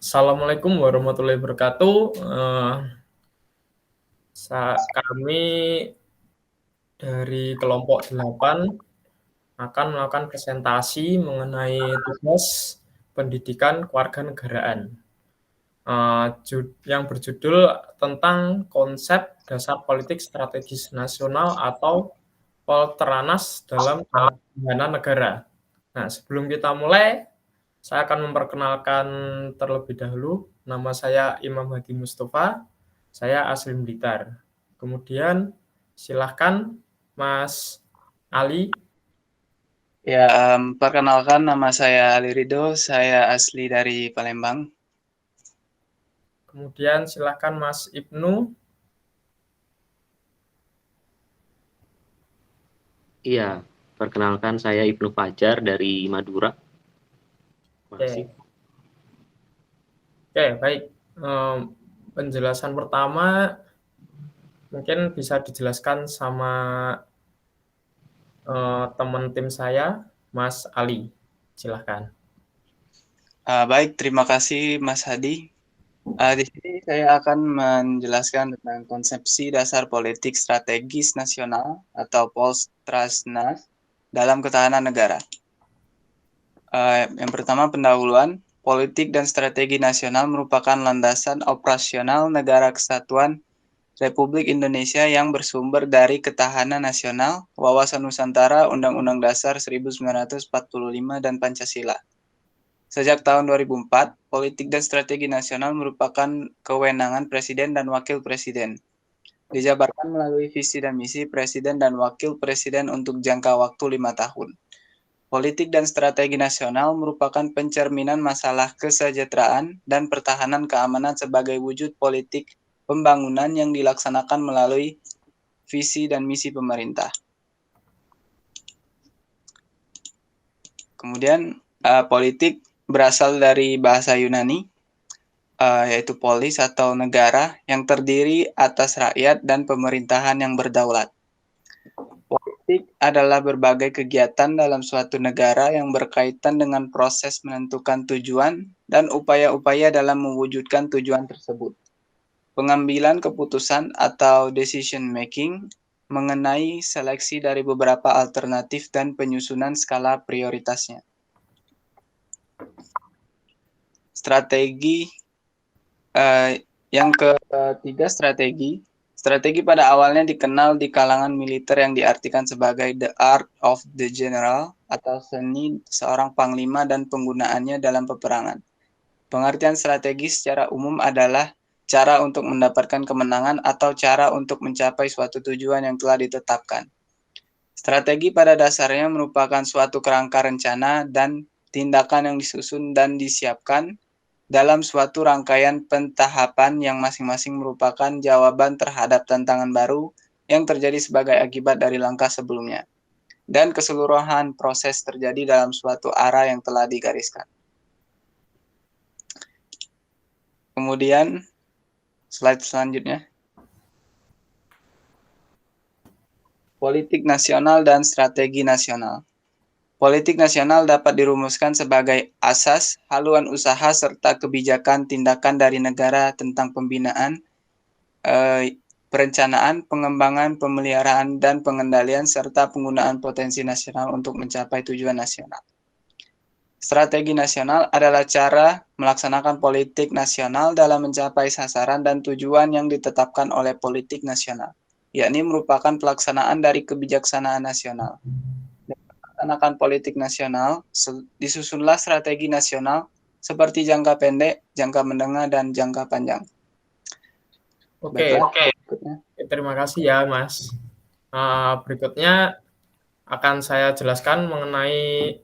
Assalamualaikum warahmatullahi wabarakatuh. Kami dari kelompok 8 akan melakukan presentasi mengenai tugas pendidikan kewarganegaraan, yang berjudul tentang konsep dasar politik strategis nasional atau Polternanas dalam pertahanan negara. Nah, sebelum kita mulai, saya akan memperkenalkan terlebih dahulu. Nama saya Imam Hadi Mustafa, saya asli Blitar. Kemudian silahkan Mas Ali. Ya, perkenalkan nama saya Ali Ridho, saya asli dari Palembang. Kemudian silahkan Mas Ibnu. Iya, perkenalkan saya Ibnu Fajar dari Madura. Makasih. Oke, baik. Penjelasan pertama mungkin bisa dijelaskan sama teman tim saya, Mas Ali. Silahkan. Baik, terima kasih Mas Hadi. Di sini saya akan menjelaskan tentang konsepsi dasar politik strategis nasional atau Polstrasnas dalam ketahanan negara. Yang pertama, pendahuluan. Politik dan strategi nasional merupakan landasan operasional negara kesatuan Republik Indonesia yang bersumber dari ketahanan nasional, wawasan Nusantara, Undang-Undang Dasar 1945, dan Pancasila. Sejak tahun 2004, politik dan strategi nasional merupakan kewenangan Presiden dan Wakil Presiden. Dijabarkan melalui visi dan misi Presiden dan Wakil Presiden untuk jangka waktu 5 tahun. Politik dan strategi nasional merupakan pencerminan masalah kesejahteraan dan pertahanan keamanan sebagai wujud politik pembangunan yang dilaksanakan melalui visi dan misi pemerintah. Kemudian politik berasal dari bahasa Yunani, yaitu polis atau negara yang terdiri atas rakyat dan pemerintahan yang berdaulat. Politik adalah berbagai kegiatan dalam suatu negara yang berkaitan dengan proses menentukan tujuan dan upaya-upaya dalam mewujudkan tujuan tersebut. Pengambilan keputusan atau decision making mengenai seleksi dari beberapa alternatif dan penyusunan skala prioritasnya. Strategi yang ketiga, strategi pada awalnya dikenal di kalangan militer yang diartikan sebagai the art of the general atau seni seorang panglima dan penggunaannya dalam peperangan. Pengertian strategi secara umum adalah cara untuk mendapatkan kemenangan atau cara untuk mencapai suatu tujuan yang telah ditetapkan. Strategi pada dasarnya merupakan suatu kerangka rencana dan tindakan yang disusun dan disiapkan dalam suatu rangkaian pentahapan yang masing-masing merupakan jawaban terhadap tantangan baru yang terjadi sebagai akibat dari langkah sebelumnya, dan keseluruhan proses terjadi dalam suatu arah yang telah digariskan. Kemudian, slide selanjutnya. Politik nasional dan strategi nasional. Politik nasional dapat dirumuskan sebagai asas, haluan usaha, serta kebijakan tindakan dari negara tentang pembinaan, perencanaan, pengembangan, pemeliharaan, dan pengendalian, serta penggunaan potensi nasional untuk mencapai tujuan nasional. Strategi nasional adalah cara melaksanakan politik nasional dalam mencapai sasaran dan tujuan yang ditetapkan oleh politik nasional, yakni merupakan pelaksanaan dari kebijaksanaan nasional. Melaksanakan politik nasional, disusunlah strategi nasional seperti jangka pendek, jangka menengah, dan jangka panjang. Oke. Terima kasih ya, Mas. Berikutnya akan saya jelaskan mengenai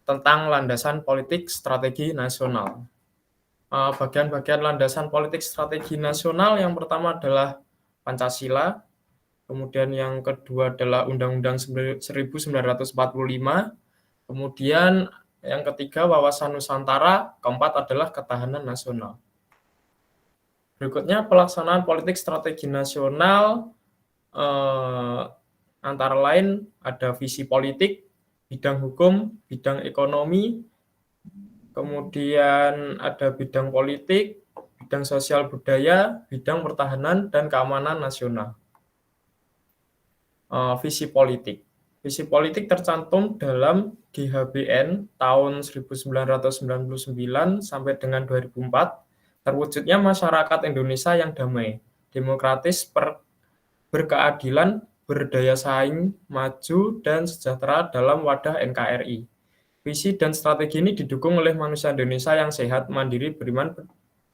tentang landasan politik strategi nasional. Bagian-bagian landasan politik strategi nasional yang pertama adalah Pancasila, kemudian yang kedua adalah Undang-Undang 1945, kemudian yang ketiga wawasan Nusantara, keempat adalah ketahanan nasional. Berikutnya pelaksanaan politik strategi nasional antara lain ada visi politik, bidang hukum, bidang ekonomi, kemudian ada bidang politik, bidang sosial budaya, bidang pertahanan, dan keamanan nasional. Visi politik. Visi politik tercantum dalam GHBN tahun 1999 sampai dengan 2004, terwujudnya masyarakat Indonesia yang damai, demokratis, berkeadilan, berdaya saing, maju, dan sejahtera dalam wadah NKRI. Visi dan strategi ini didukung oleh manusia Indonesia yang sehat, mandiri, beriman,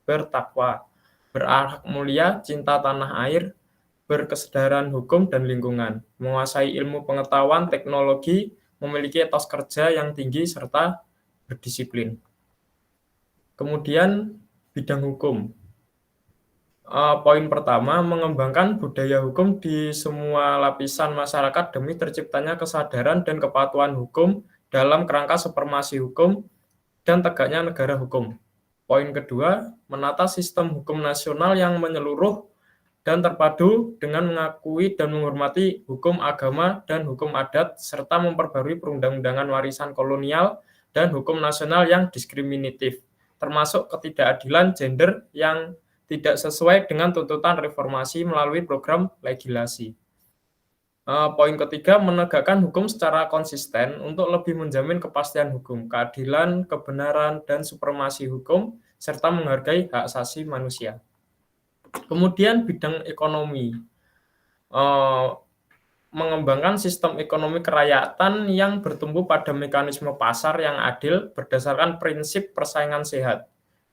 bertakwa, berakhlak mulia, cinta tanah air, berkesadaran hukum dan lingkungan, menguasai ilmu pengetahuan, teknologi, memiliki etos kerja yang tinggi, serta berdisiplin. Kemudian bidang hukum. Poin pertama, mengembangkan budaya hukum di semua lapisan masyarakat demi terciptanya kesadaran dan kepatuhan hukum dalam kerangka supremasi hukum dan tegaknya negara hukum. Poin kedua, menata sistem hukum nasional yang menyeluruh dan terpadu dengan mengakui dan menghormati hukum agama dan hukum adat, serta memperbarui perundang-undangan warisan kolonial dan hukum nasional yang diskriminatif, termasuk ketidakadilan gender yang tidak sesuai dengan tuntutan reformasi melalui program legislasi. Poin ketiga, menegakkan hukum secara konsisten untuk lebih menjamin kepastian hukum, keadilan, kebenaran, dan supremasi hukum, serta menghargai hak asasi manusia. Kemudian bidang ekonomi, mengembangkan sistem ekonomi kerakyatan yang bertumbuh pada mekanisme pasar yang adil berdasarkan prinsip persaingan sehat,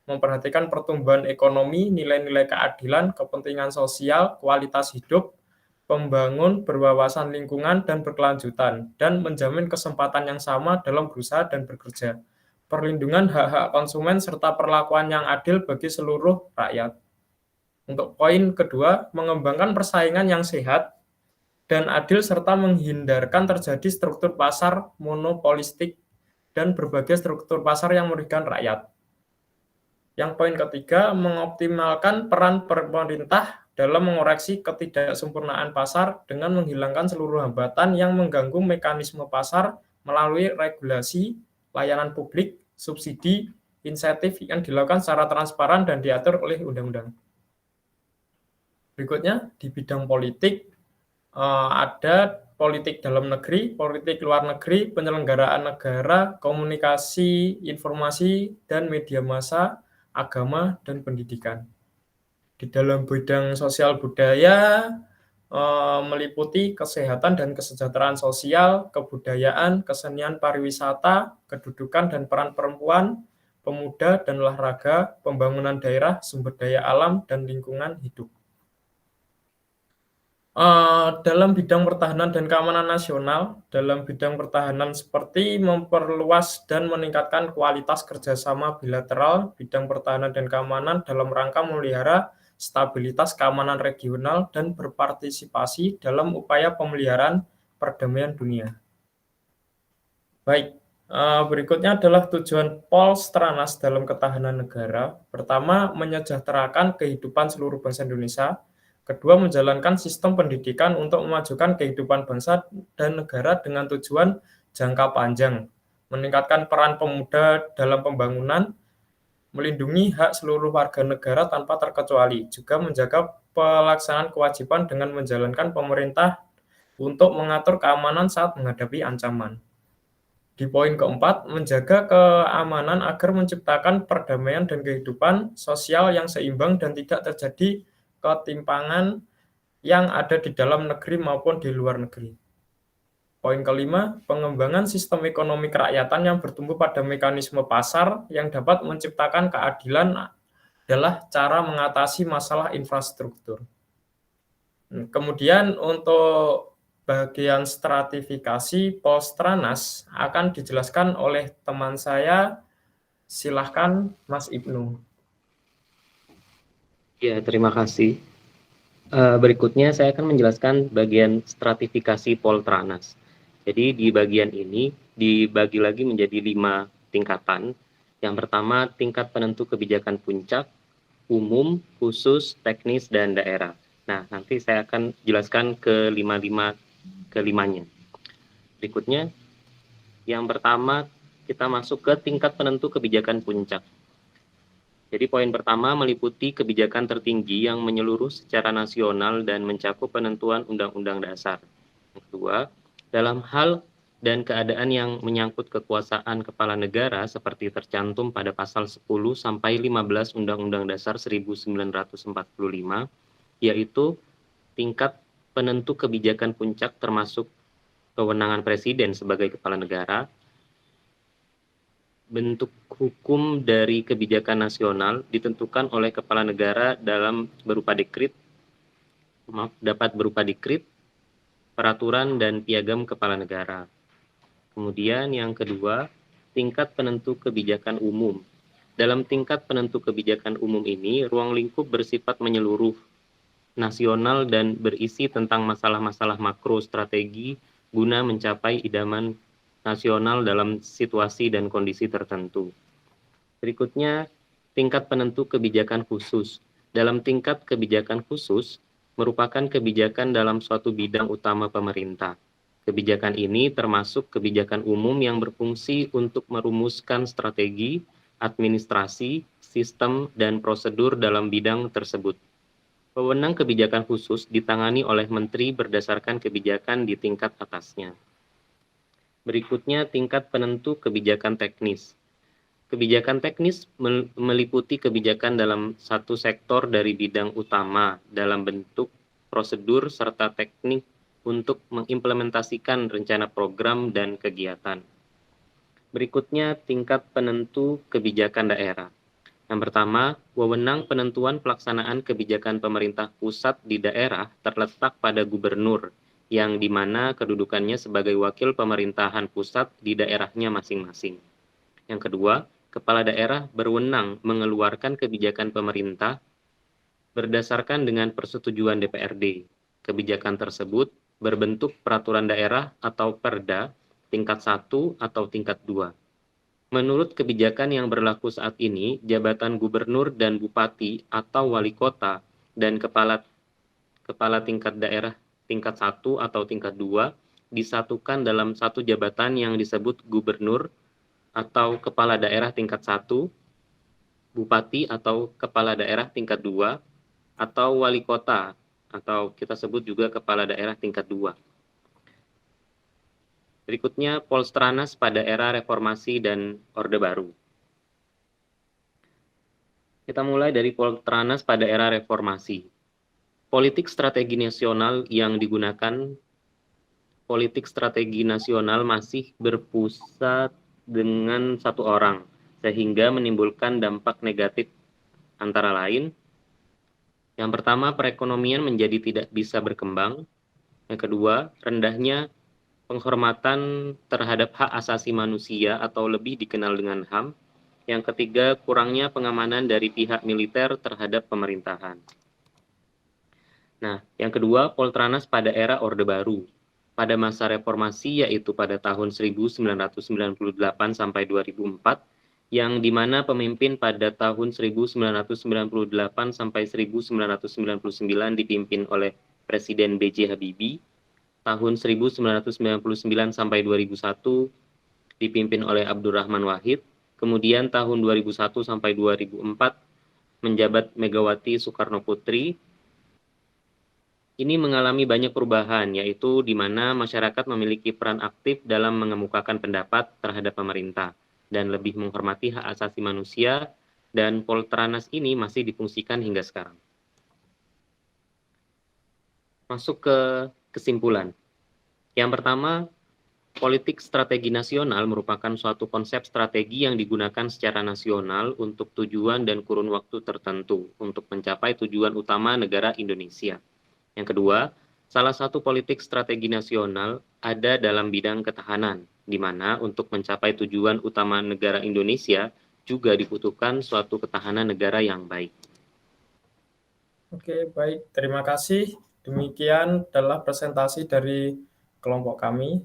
memperhatikan pertumbuhan ekonomi, nilai-nilai keadilan, kepentingan sosial, kualitas hidup, pembangun berwawasan lingkungan dan berkelanjutan, dan menjamin kesempatan yang sama dalam berusaha dan bekerja, perlindungan hak-hak konsumen, serta perlakuan yang adil bagi seluruh rakyat. Untuk poin kedua, mengembangkan persaingan yang sehat dan adil serta menghindarkan terjadi struktur pasar monopolistik dan berbagai struktur pasar yang merugikan rakyat. Yang poin ketiga, mengoptimalkan peran pemerintah dalam mengoreksi ketidaksempurnaan pasar dengan menghilangkan seluruh hambatan yang mengganggu mekanisme pasar melalui regulasi, layanan publik, subsidi, insentif yang dilakukan secara transparan dan diatur oleh undang-undang. Berikutnya, di bidang politik, ada politik dalam negeri, politik luar negeri, penyelenggaraan negara, komunikasi, informasi, dan media massa, agama, dan pendidikan. Di dalam bidang sosial budaya, meliputi kesehatan dan kesejahteraan sosial, kebudayaan, kesenian pariwisata, kedudukan dan peran perempuan, pemuda dan olahraga, pembangunan daerah, sumber daya alam, dan lingkungan hidup. Dalam bidang pertahanan dan keamanan nasional, dalam bidang pertahanan seperti memperluas dan meningkatkan kualitas kerjasama bilateral, bidang pertahanan dan keamanan dalam rangka memelihara stabilitas keamanan regional dan berpartisipasi dalam upaya pemeliharaan perdamaian dunia. Baik, berikutnya adalah tujuan Polstranas dalam ketahanan negara. Pertama, menyejahterakan kehidupan seluruh bangsa Indonesia. Kedua, menjalankan sistem pendidikan untuk memajukan kehidupan bangsa dan negara dengan tujuan jangka panjang, meningkatkan peran pemuda dalam pembangunan, melindungi hak seluruh warga negara tanpa terkecuali, juga menjaga pelaksanaan kewajiban dengan menjalankan pemerintah untuk mengatur keamanan saat menghadapi ancaman. Di poin keempat, menjaga keamanan agar menciptakan perdamaian dan kehidupan sosial yang seimbang dan tidak terjadi ketimpangan yang ada di dalam negeri maupun di luar negeri. Poin kelima, pengembangan sistem ekonomi kerakyatan yang bertumbuh pada mekanisme pasar yang dapat menciptakan keadilan adalah cara mengatasi masalah infrastruktur. Kemudian untuk bagian stratifikasi Polstranas akan dijelaskan oleh teman saya. Silahkan Mas Ibnu. Ya, terima kasih. Berikutnya saya akan menjelaskan bagian stratifikasi Poltranas. Jadi di bagian ini dibagi lagi menjadi 5 tingkatan. Yang pertama, tingkat penentu kebijakan puncak, umum, khusus, teknis, dan daerah. Nah, nanti saya akan jelaskan kelimanya. Berikutnya, yang pertama, kita masuk ke tingkat penentu kebijakan puncak. Jadi poin pertama meliputi kebijakan tertinggi yang menyeluruh secara nasional dan mencakup penentuan undang-undang dasar. Yang kedua, dalam hal dan keadaan yang menyangkut kekuasaan kepala negara seperti tercantum pada pasal 10 sampai 15 Undang-Undang Dasar 1945, yaitu tingkat penentu kebijakan puncak termasuk kewenangan presiden sebagai kepala negara, bentuk hukum dari kebijakan nasional ditentukan oleh kepala negara dalam dapat berupa dekret, peraturan, dan piagam kepala negara. Kemudian yang kedua, tingkat penentu kebijakan umum. Dalam tingkat penentu kebijakan umum ini, ruang lingkup bersifat menyeluruh, nasional, dan berisi tentang masalah-masalah makro strategi guna mencapai idaman nasional dalam situasi dan kondisi tertentu. Berikutnya, tingkat penentu kebijakan khusus. Dalam tingkat kebijakan khusus, merupakan kebijakan dalam suatu bidang utama pemerintah. Kebijakan ini termasuk kebijakan umum yang berfungsi untuk merumuskan strategi, administrasi, sistem, dan prosedur dalam bidang tersebut. Wewenang kebijakan khusus ditangani oleh menteri berdasarkan kebijakan di tingkat atasnya. Berikutnya, tingkat penentu kebijakan teknis. Kebijakan teknis meliputi kebijakan dalam satu sektor dari bidang utama dalam bentuk prosedur serta teknik untuk mengimplementasikan rencana program dan kegiatan. Berikutnya, tingkat penentu kebijakan daerah. Yang pertama, wewenang penentuan pelaksanaan kebijakan pemerintah pusat di daerah terletak pada gubernur, yang dimana kedudukannya sebagai wakil pemerintahan pusat di daerahnya masing-masing. Yang kedua, kepala daerah berwenang mengeluarkan kebijakan pemerintah berdasarkan dengan persetujuan DPRD. Kebijakan tersebut berbentuk peraturan daerah atau perda tingkat 1 atau tingkat 2. Menurut kebijakan yang berlaku saat ini, jabatan gubernur dan bupati atau wali kota dan kepala tingkat daerah tingkat 1 atau tingkat 2 disatukan dalam satu jabatan yang disebut gubernur atau kepala daerah tingkat 1, bupati atau kepala daerah tingkat 2, atau wali kota atau kita sebut juga kepala daerah tingkat 2. Berikutnya, Polstranas pada era reformasi dan Orde Baru. Kita mulai dari Polstranas pada era reformasi. Politik strategi nasional masih berpusat dengan satu orang, sehingga menimbulkan dampak negatif antara lain. Yang pertama, perekonomian menjadi tidak bisa berkembang. Yang kedua, rendahnya penghormatan terhadap hak asasi manusia atau lebih dikenal dengan HAM. Yang ketiga, kurangnya pengamanan dari pihak militer terhadap pemerintahan. Nah, yang kedua, Poltranas pada era Orde Baru. Pada masa reformasi, yaitu pada tahun 1998 sampai 2004, yang dimana pemimpin pada tahun 1998 sampai 1999 dipimpin oleh Presiden B.J. Habibie, tahun 1999 sampai 2001 dipimpin oleh Abdurrahman Wahid, kemudian tahun 2001 sampai 2004 menjabat Megawati Soekarno Putri. Ini mengalami banyak perubahan, yaitu di mana masyarakat memiliki peran aktif dalam mengemukakan pendapat terhadap pemerintah dan lebih menghormati hak asasi manusia, dan Poltranas ini masih difungsikan hingga sekarang. Masuk ke kesimpulan. Yang pertama, politik strategi nasional merupakan suatu konsep strategi yang digunakan secara nasional untuk tujuan dan kurun waktu tertentu untuk mencapai tujuan utama negara Indonesia. Yang kedua, salah satu politik strategi nasional ada dalam bidang ketahanan, di mana untuk mencapai tujuan utama negara Indonesia juga dibutuhkan suatu ketahanan negara yang baik. Oke, baik. Terima kasih. Demikian adalah presentasi dari kelompok kami.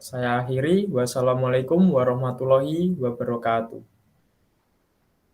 Saya akhiri. Wassalamualaikum warahmatullahi wabarakatuh.